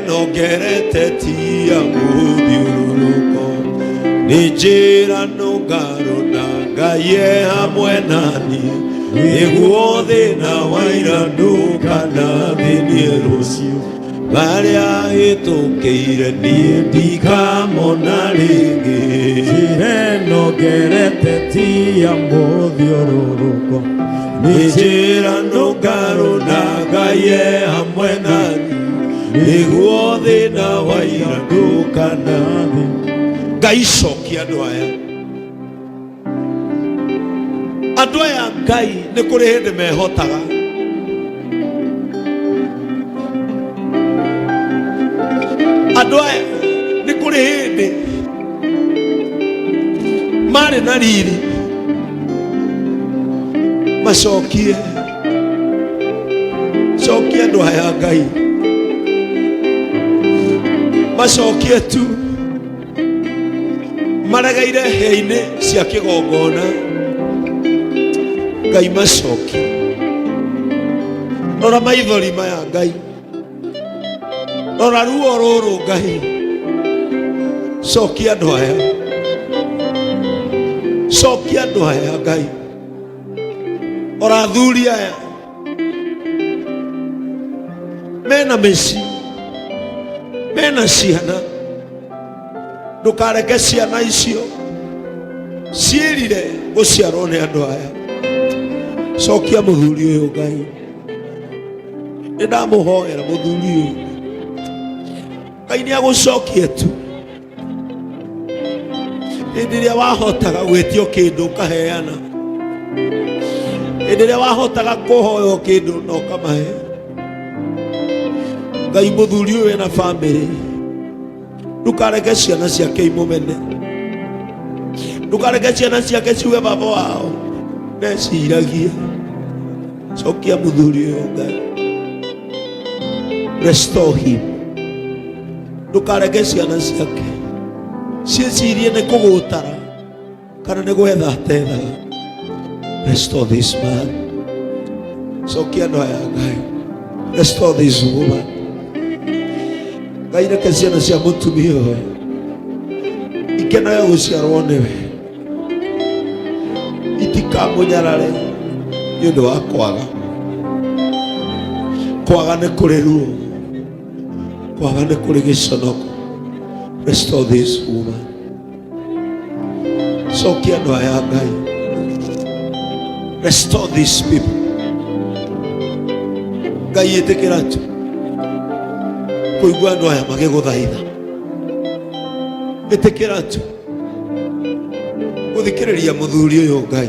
nongerete tia muthiũrũrũko nĩ njĩrano ngarũna Ngai hamwe nani nĩguo thĩna wa ira ndũkanathĩnie rũciũ Maria hĩtũkĩire niĩ ndikamona rĩngĩ nongerete tia mũthiũrũrũko nĩ njĩrano ngarũna Ngai hamwe nani nĩguo thĩna wa ira ndũkanathĩnie Ngai cokia andũ aya Ngai nĩ kũrĩ hĩndĩ mehotaga andũ aya nĩ kũrĩ hĩndĩ marĩ na riri macokie andũ aya Ngai macokie tu maregeire hĩa-inĩ cia kĩgongona Ngai macokie rora maithori maya Ngai rora ruo rũrũ Ngai cokia andũ aya Ngai ora athuri aya mena mĩciĩ mena ciana ndũkareke ciana icio ciĩrire gũciarwo nĩ andũ aya cokia mũthuri ũyũ Ngai nĩndamũhoera mũthuri ũyũ Ngai nĩagũcokie tu hĩndĩ ĩrĩa wahotaga gwĩtio kĩndũ ũkaheana hĩndĩ ĩrĩa wahotaga kũhoywo kĩndũ na ũkamahe Ngai mũthuri ũyũ na bamĩrĩ ndũkareke ciana ciake imũmene ndũkareke ciana ciake ciuge baba wao neciragia cokia mũthuri ũyũ Ngai restore him ndũkareke ciana ciake ciĩcirie nĩ kũgũtara kana nĩ gwetha atethaga restore this man cokia andũ aya Ngai restore this woman Ngai reke ciana cia mũtumia ũyũ ikenaga gũciarwo nĩwe itikamũnyarare nĩ ũndũ wa kwaga nĩ kũrĩ ruo kwaga nĩ kũrĩ gĩconoko restore this woman cokia andũ aya Ngai restore these people Ngai ĩtĩkĩra tu kũigua andũ aya magĩgũthaitha ĩtĩkĩra tu gũthikĩrĩria mũthuri ũyũ Ngai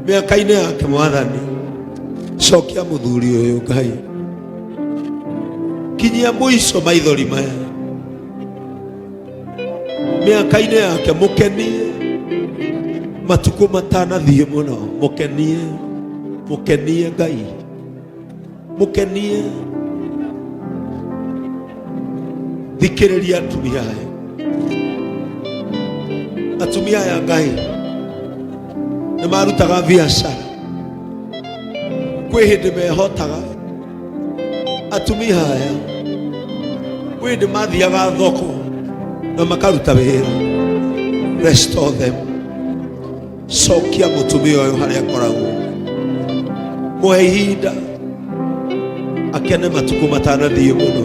mĩaka-inĩ yake Mwathani cokia mũthuri ũyũ Ngai kinyia mũico maithori maya mĩaka-inĩ yake mũkenie matukũ matanathiĩ mũno mũkenie Ngai mũkenie thikĩrĩria atumia aya Ngai nĩ marutaga biacara kwĩ hĩndĩ mehotaga atumia aya kwĩ hĩndĩ mathiaga thoko na makaruta wĩra restore them cokia mũtumia ũyũ harĩa akoragwo mũhe ihinda akene matukũ matanathiĩ mũno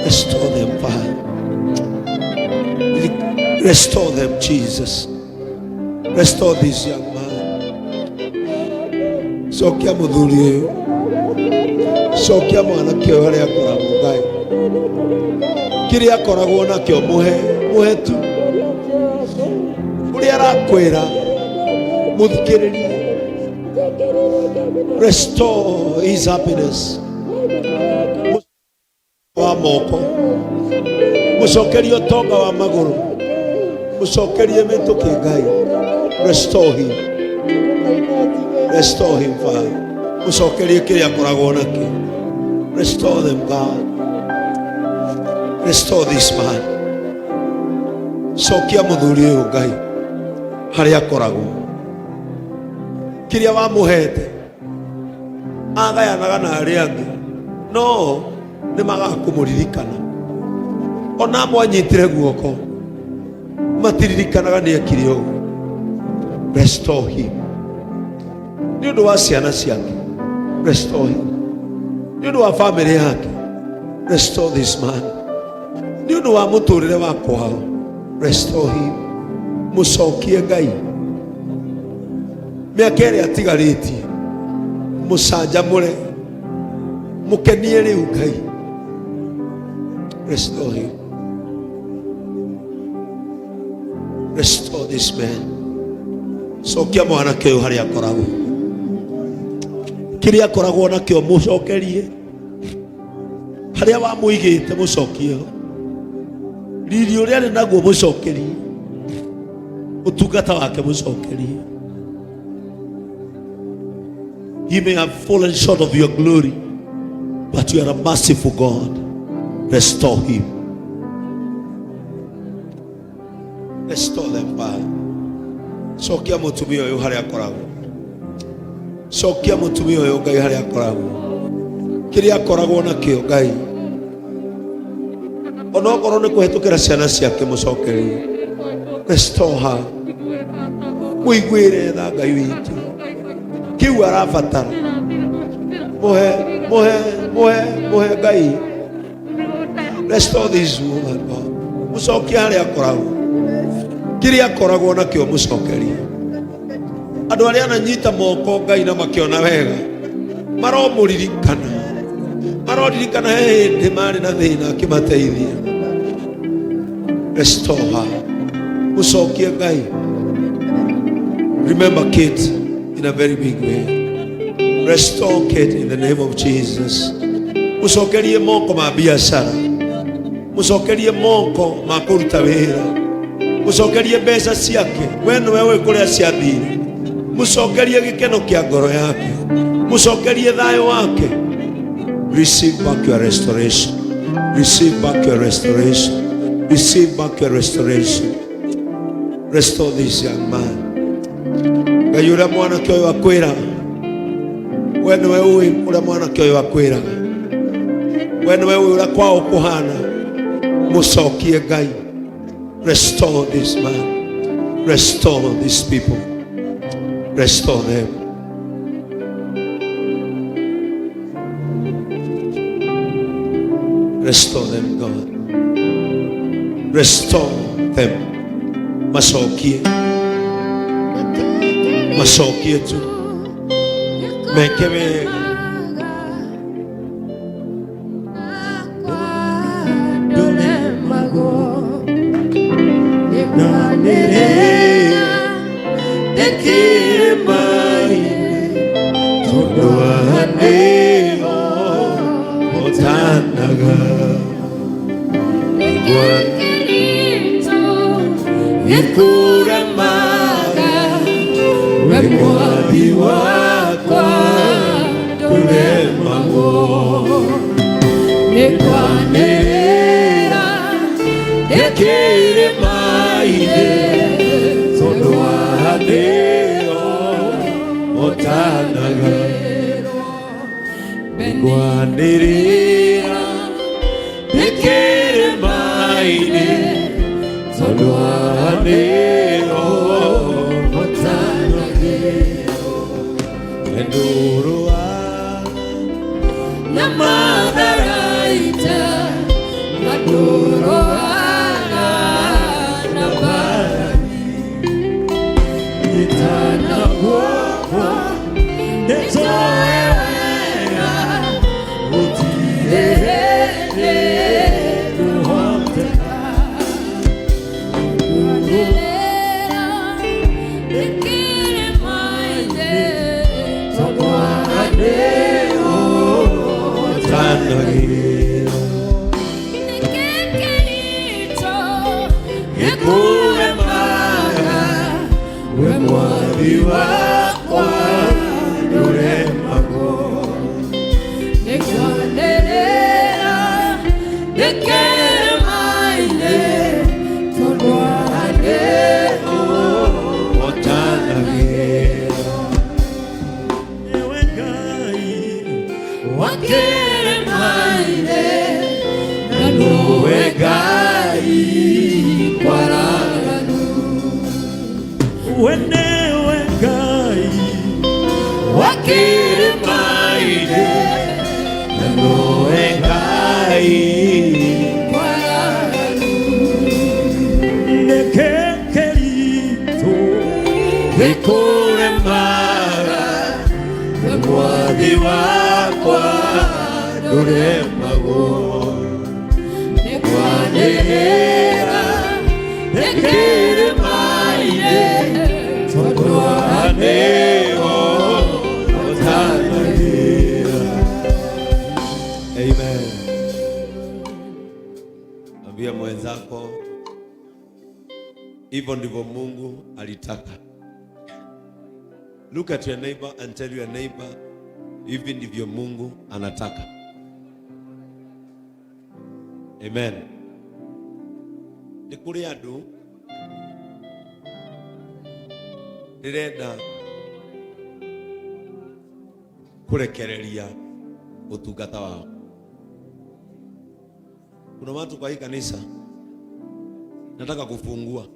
restore them Father restore them Jesus restore this young man cokia mũthuri ũyũ cokia mwanake ũyũ harĩa akoragwo Ngai kĩrĩa akoragwo nakĩo mũhe tu ũrĩa arakwĩra mũthikĩrĩrie restore his happiness wa moko mũcokerie ũtonga wa magũrũ mũcokerie mĩtũkĩ Ngai restore him Father mũcokerie kĩrĩa akoragwo nakĩo restore them God restore this man cokia mũthuri ũyũ Ngai harĩa akoragwo kĩrĩa wamũhete agayanaga na arĩa angĩ no nĩ magakũmũririkana. Ona mwanyitire guoko matiririkanaga nĩ ekire ũguo. Restore him. Nĩ ũndũ wa ciana ciake, restore him. Nĩ ũndũ wa family yake, restore this man. Nĩ ũndũ wa mũtũrĩre wa kwao, restore him. Mũcokie Ngai. Mĩaka ĩrĩa atigarĩtie, mũcanjamũre, mũkenie rĩu Ngai. Restore him. Restore this man. Cokia mwanake ũyũ harĩa akoragwo. Kĩrĩa akoragwo nakĩo mũcokerie. Harĩa wamũigĩte mũcokie. Riri ũrĩa arĩ naguo mũcokerie. Utungata wake mũcokerie. He may have fallen short of your glory, but you are a merciful God. Restore him. Restore them, Father. Cokia mũtumia ũyũ harĩa akoragwo. Cokia mũtumia ũyũ Ngai harĩa akoragwo. Kĩrĩa akoragwo nakĩo Ngai. Ona okorwo nĩ kũhetũkĩra ciana ciake mũcokerie. Restore her. Mũiguĩre tha Ngai witũ. Kiu arabatara. Muhe Ngai. Restore this woman, God. Mũcokia harĩa akoragwo. Kĩrĩa akoragwo nakĩo mũcokerie. Andũ arĩa ananyita moko Ngai na makĩona wega maromũririkana. Maroririkana he hĩndĩ marĩ na thĩna akĩmateithia. Restore her. Mũcokie Ngai. Remember Kate in a very big way. Restore Kate in the name of Jesus. Mũcokerie moko ma biashara. Mũcokerie moko ma kũruta wĩra. Mũcokerie mbeca ciake. We nĩwe ũĩ kũrĩa ciathire. Mũcokerie gĩkeno kĩa ngoro yake. Mũcokerie thayũ wake. Receive back your restoration. Receive back your restoration. Receive back your restoration. Restore this young man. Ngai ũrĩa mwanake ũyũ akwĩra. We nĩwe ũĩ ũrĩa mwanake ũyũ akwĩra. We nĩwe ũĩ ũrĩa kwao kũhana. Mũcokie Ngai. Restore this man. Restore these people. Restore them. Restore them, God. Restore them. Macokie. Macokie tu. Meke wega. Wakere maine Ugai Kuranga Wene Ugai Wakirimaide Ugai Kuranga Nekekerito Vikuremara Mwadi wakwa Duremago Nekwanera Nekirimaide Todoaneo Otanagira. Amen. Ambia mwenzako hivyo ndivyo Mungu alitaka. Look at your neighbor and tell your neighbor, hivi ndivyo Mungu anataka. Amen. Nikuri andu ndirenda kurekereria utungata wao. Kuna watu kwa hii kanisa nataka kufungua.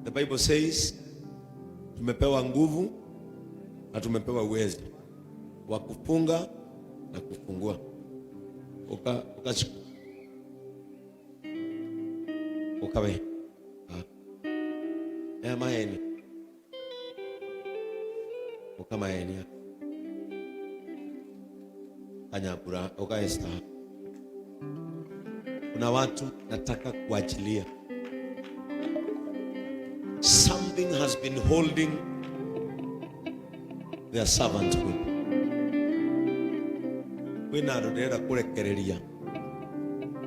The Bible says tumepewa nguvu na tumepewa uwezo wa kufunga na kufungua. Ukawe maeni ukamaeni anyapura ukaesta. Kuna watu nataka kuachilia. Something has been holding their servanthood.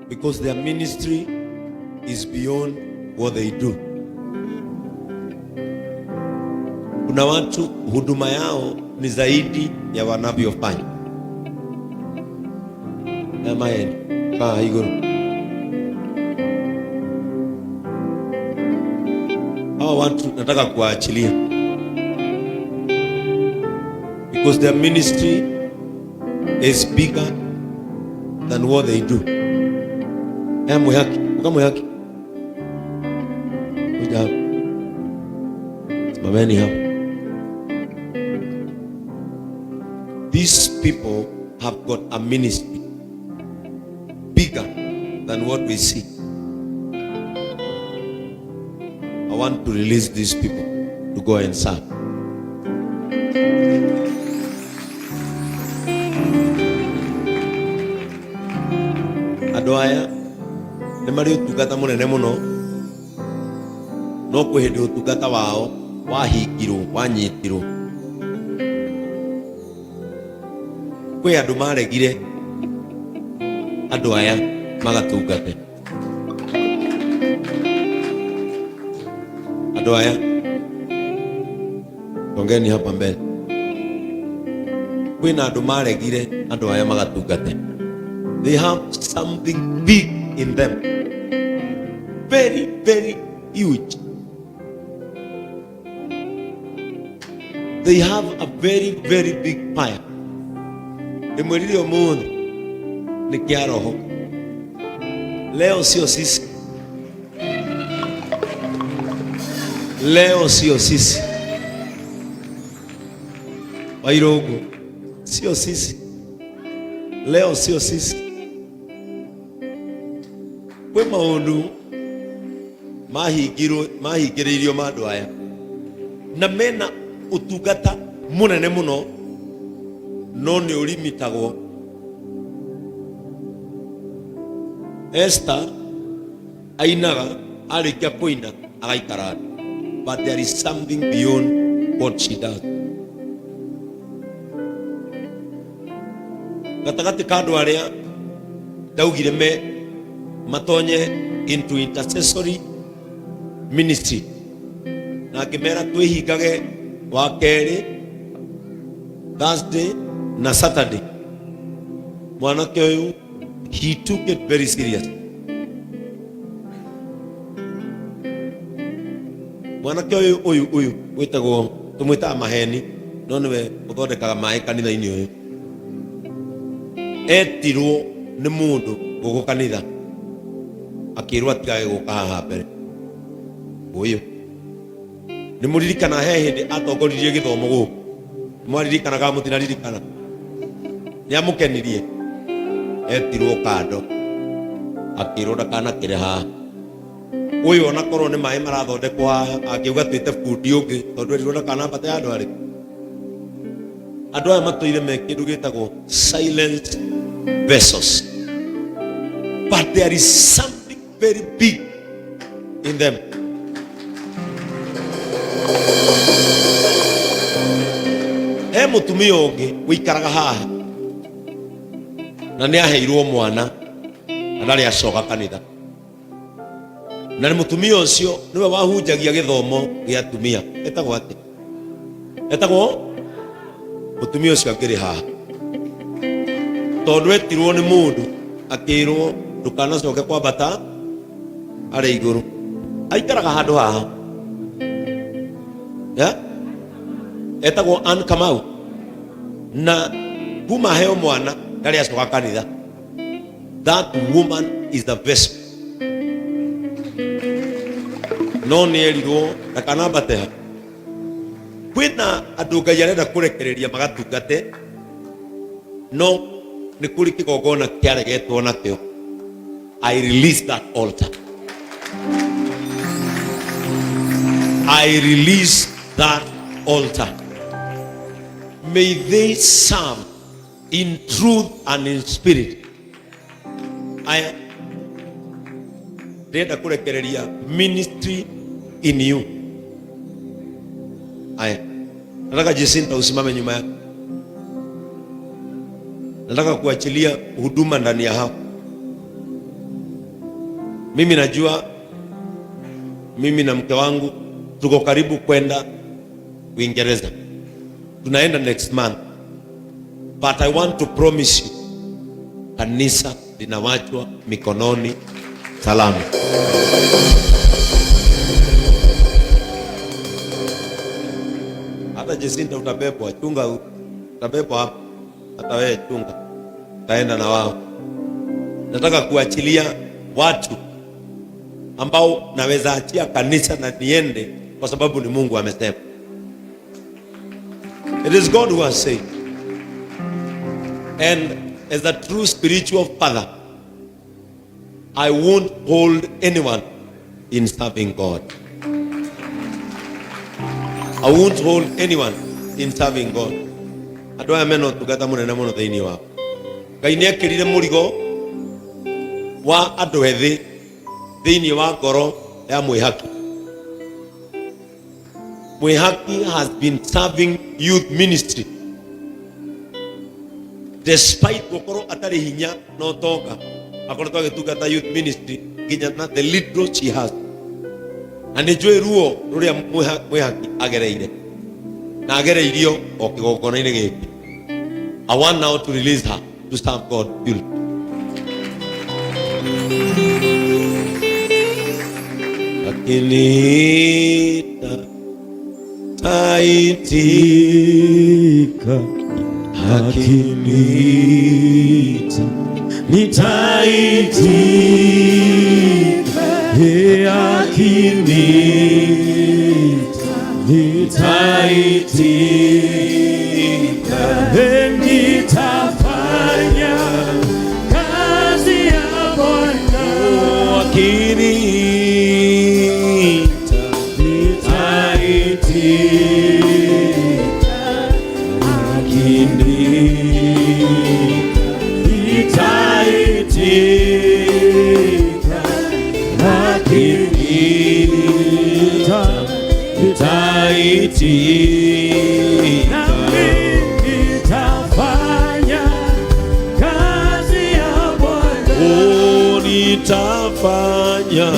Because their ministry is beyond what they do. Kuna watu huduma yao ni zaidi ya wanavyofanya. Amen. Hao watu nataka kuachilia. Because their ministry is bigger than what they do. Mwehaki, ukamwehaki. Uja. Simameni hapo. These people have got a ministry bigger than what we see. I want to release these people to go and serve. Adoaya ne mari utungata munene muno no kwehende utungata wao wahingirwo wanyitirwo. Kwe andu maregire Adoaya magatungate. Adoaya tongeni hapa mbele. Kwe na andu maregire Adoaya magatungate. They have something big in them. Very, very huge. They have a very, very big fire. Emwelile mundu ni kiaroho. Leo sio sisi. Leo sio sisi. Wairogo sio sisi. Leo sio sisi. Kwe maundu mahigiririo mandu aya na mena utungata munene muno no ni ulimitagwo. Esther ainaga arikia kuina agaikara, but there is something beyond what she does. Gatagati kandu aria daugire me matonye into intercessory ministry na kimera twihingage wakeri Thursday na Saturday. Mwanake uyu he took it very serious. Mwanake uyu witagwo tumwita maheni no niwe uthondekaga mai kanitha-ini uyu. Etirwo ni mundu gugu kanitha akirwa tigae guka haha mbere uyu ni muririkana he hindi atongoririe githomo guku mwaririkana ka mutinarikana ni amukenirie etirwo kando akirwo ndakana kire haha uyu ona korwo ni mai marathondekwa akiuga twite fundi ungi tondu erirwo ndakana mbate andu ari andu aya matuire me kindu gitagwo silent vessels, but there is something very big in them. He mutumia ungi wikaraga haha na ni aheirwo mwana na ndari acoka kanitha, na ni mutumia ucio niwe wahunjagia githomo gia atumia etagwo ati etagwo mutumia ucio akiri haha tondu etirwo ni mundu akirwo ndukanacoke kwambata ari iguru aikaraga handu haha ya etagwo Kamau na kuma heo mwana ndari acoka kanitha. That woman is the vessel. No ni erirwo ndakanambate ha kwina andu Ngai arenda kurekereria magatungate no ni kuri kigongona kiaregetwo nakio. I release that altar. I release that altar. May they serve in truth and in spirit. I renda kurekereria ministry in you. Nataka Jacinta usimame nyuma yako. Nataka kuachilia huduma ndani ya hao. Mimi najua mimi na mke wangu tuko karibu kwenda Uingereza. Tunaenda next month. But I want to promise you, kanisa linawachwa mikononi salama. Hata Jacinta utabebwa, chunga utabebwa hapa. Hata wewe chunga. Taenda na wao. Nataka kuachilia watu ambao naweza achia kanisa na niende kwa sababu ni Mungu amesema. It is God who has said. And as a true spiritual father, I won't hold anyone in serving God. I won't hold anyone in serving God. Adu aya meno tugata munene muno thiini wa. Ngai ni ekirire murigo wa andu ethi thiini wa ngoro ya mwihaki. Mwihaki has been serving youth ministry. Despite gukoro atari hinya no toka akoretwo agitungata youth ministry nginya na the little she has. Ani njui ruo ruria mwihaki agereire na agereirio o kigongona-ini giki. I want now to release her to serve God fully. Akinita taitika akinita nitaitika akinita nitaitika nitafanya kazi ya Bwana akinita nitaitika akinita nitaitika nitafanya kazi ya Bwana. Oh, nitafanya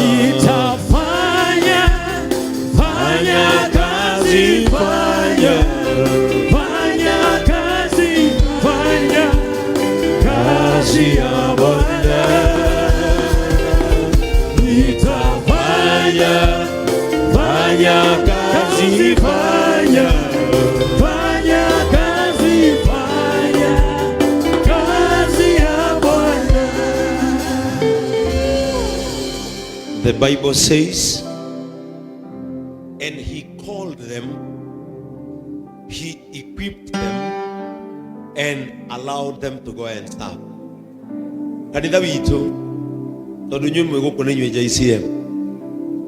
fanya kazi fanya kazi ya Bwana. Nitafanya kazi fanya kazi ya Bwana. The Bible says, and he called them, he equipped them, and allowed them to go and serve. Kanitha witu tondu nyumwe guku ni nywe JCM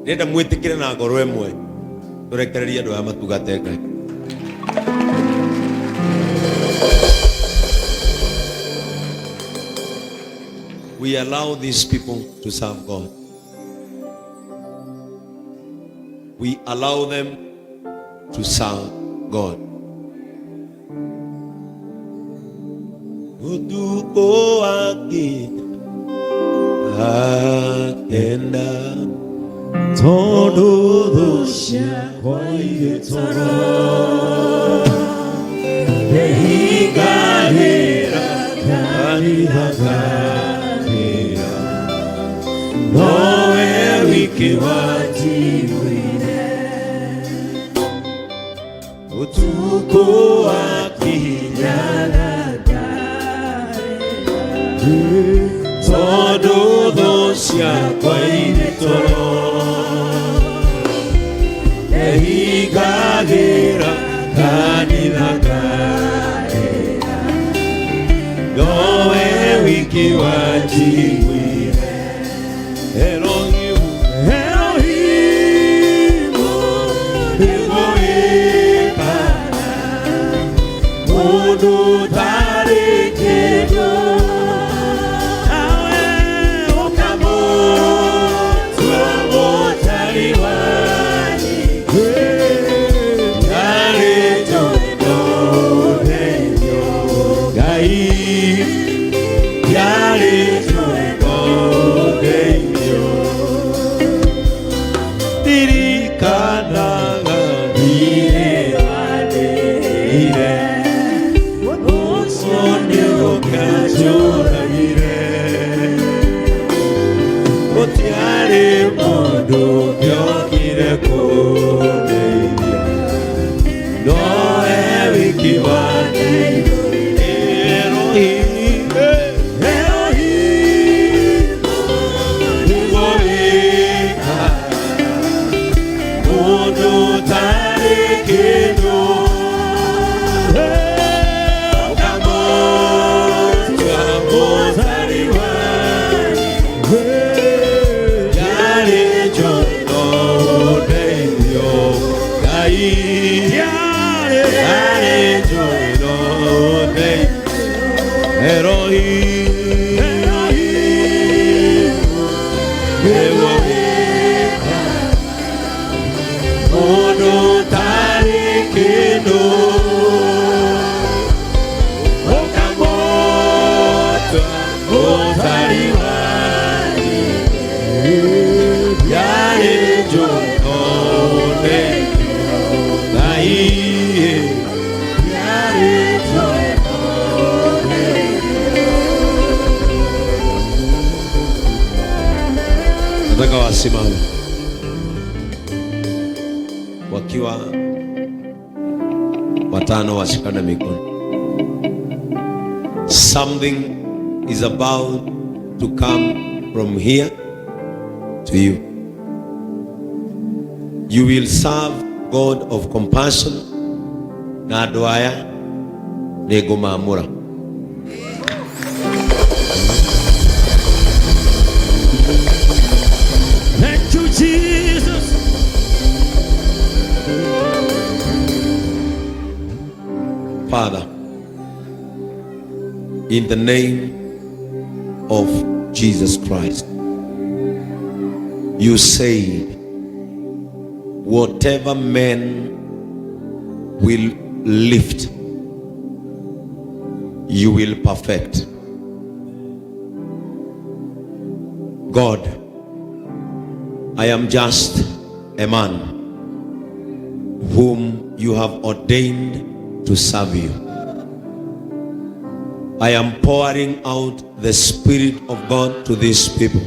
nenda mwitikire na ngoro emwe turekereria andu aya matugate Ngai. We allow these people to serve God. We allow them to serve God. Utuko wake akenda todo dosha kwa itoro dehigarira kanihagara noe wiki watiwine utuko wakijana todo dosha kwa itoro dehigarira kanihagara noe wiki watiwine Wasimame wakiwa watano, washikane mikono. Something is about to come from here to you. You will serve God of compassion na andu aya nigumamura. Jesus, Father, in the name of Jesus Christ, you say, whatever men will lift, you will perfect. God, I am just a man whom you have ordained to serve you. I am pouring out the Spirit of God to these people.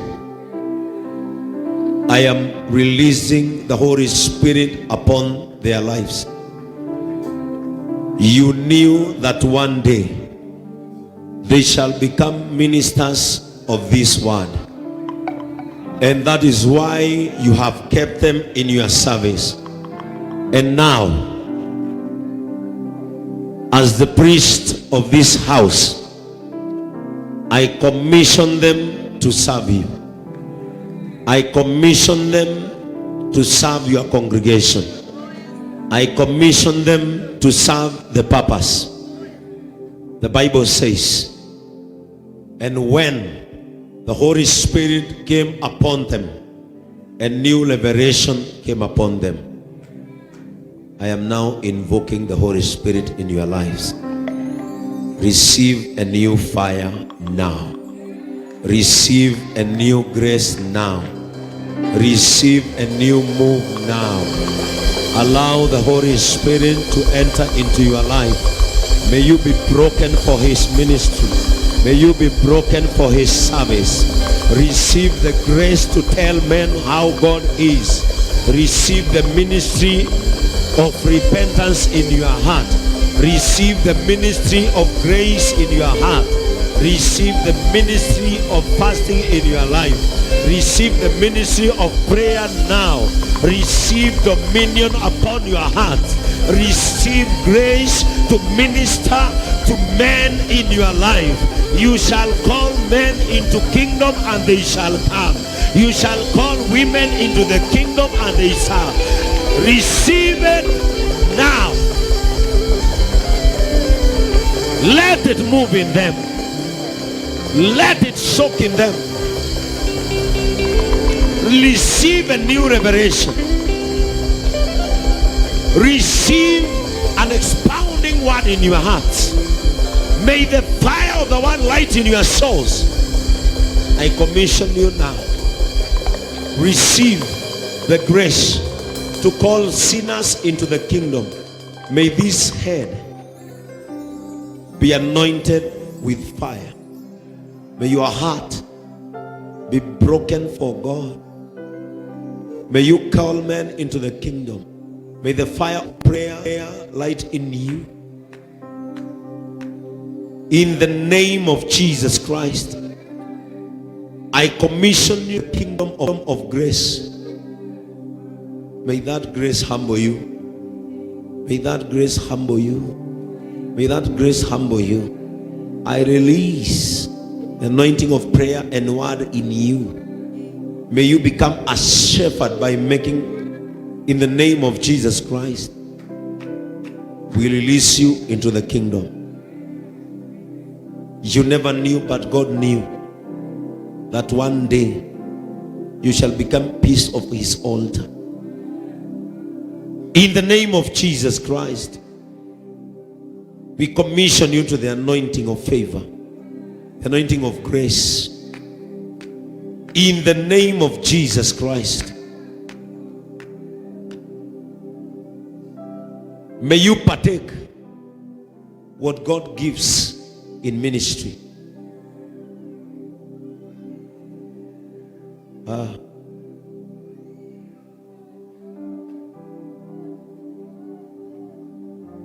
I am releasing the Holy Spirit upon their lives. You knew that one day they shall become ministers of this word. And that is why you have kept them in your service. And now, as the priest of this house, I commission them to serve you. I commission them to serve your congregation. I commission them to serve the purpose. The Bible says, and when the Holy Spirit came upon them, a new liberation came upon them. I am now invoking the Holy Spirit in your lives. Receive a new fire now. Receive a new grace now. Receive a new move now. Allow the Holy Spirit to enter into your life. May you be broken for His ministry. May you be broken for His service. Receive the grace to tell men how God is. Receive the ministry of repentance in your heart. Receive the ministry of grace in your heart. Receive the ministry of fasting in your life. Receive the ministry of prayer now. Receive dominion upon your heart. Receive grace to minister to men in your life. You shall call men into kingdom and they shall come. You shall call women into the kingdom and they shall. Receive it now. Let it move in them. Let it soak in them. Receive a new revelation. Receive an expounding word in your hearts. May the fire of the one light in your souls. I commission you now. Receive the grace to call sinners into the kingdom. May this head be anointed with fire. May your heart be broken for God. May you call men into the kingdom. May the fire of prayer light in you. In the name of Jesus Christ, I commission you the kingdom of grace. May that grace humble you. May that grace humble you. May that grace humble you. I release the anointing of prayer and word in you. May you become a shepherd by making, in the name of Jesus Christ, we release you into the kingdom. You never knew, but God knew that one day you shall become piece of His altar. In the name of Jesus Christ, we commission you to the anointing of favor, the anointing of grace. In the name of Jesus Christ, may you partake what God gives in ministry.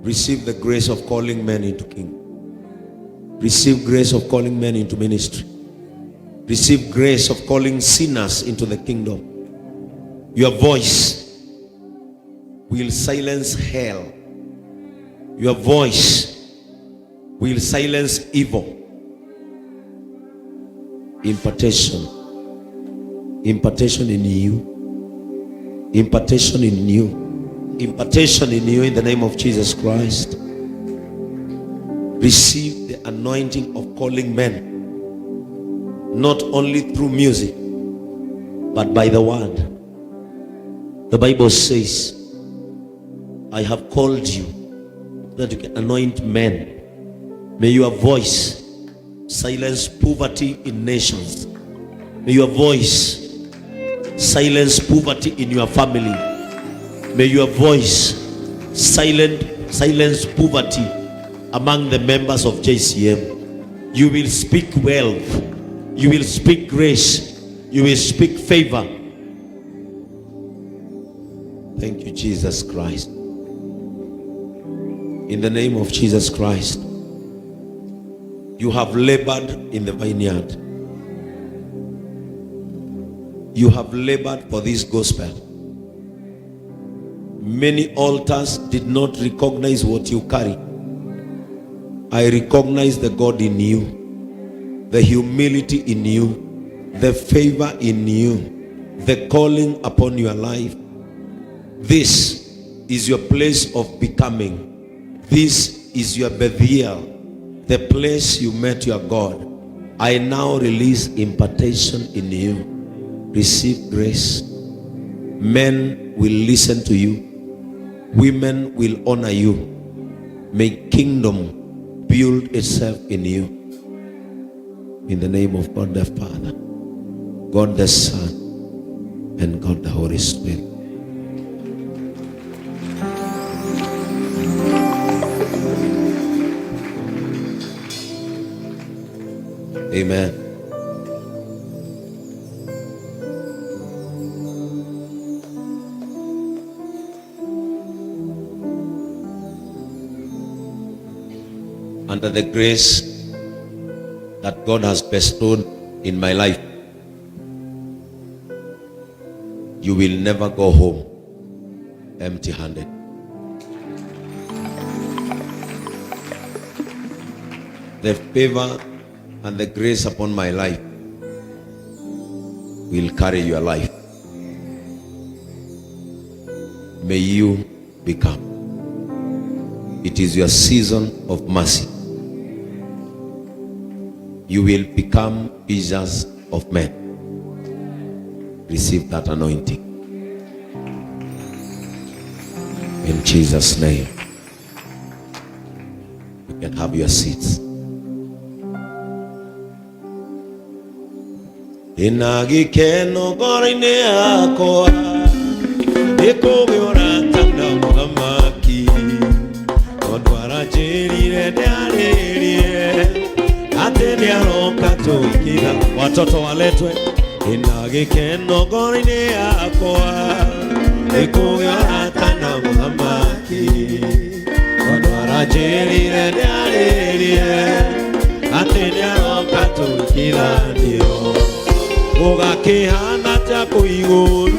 Receive the grace of calling men into king. Receive grace of calling men into ministry. Receive grace of calling sinners into the kingdom. Your voice will silence hell. Your voice will silence evil. Impartation. Impartation in you. Impartation in you. Impartation in you in the name of Jesus Christ. Receive the anointing of calling men, not only through music, but by the word. The Bible says, I have called you that you can anoint men. May your voice silence poverty in nations. May your voice silence poverty in your family. May your voice silence poverty among the members of JCM. You will speak wealth. You will speak grace. You will speak favor. Thank you, Jesus Christ. In the name of Jesus Christ, you have labored in the vineyard. You have labored for this gospel. Many altars did not recognize what you carry. I recognize the God in you, the humility in you, the favor in you, the calling upon your life. This is your place of becoming. This is your Bethel, the place you met your God. I now release impartation in you. Receive grace. Men will listen to you. Women will honor you. May kingdom build itself in you. In the name of God the Father, God the Son, and God the Holy Spirit. Amen. Under the grace that God has bestowed in my life, you will never go home empty-handed. The favor and the grace upon my life will carry your life. May you become. It is your season of mercy. You will become fishers of men. Receive that anointing. In Jesus' name. You can have your seats. Inagikeno gorine akoa Ekogeora tanda mugamaki Odwara jerire dearerie Atene aroka toikira Watoto waletwe Inagikeno gorine akoa Ekogeora tanda mugamaki Odwara jerire dearerie Atene aroka toikira dio Ugai hana tapo iguru,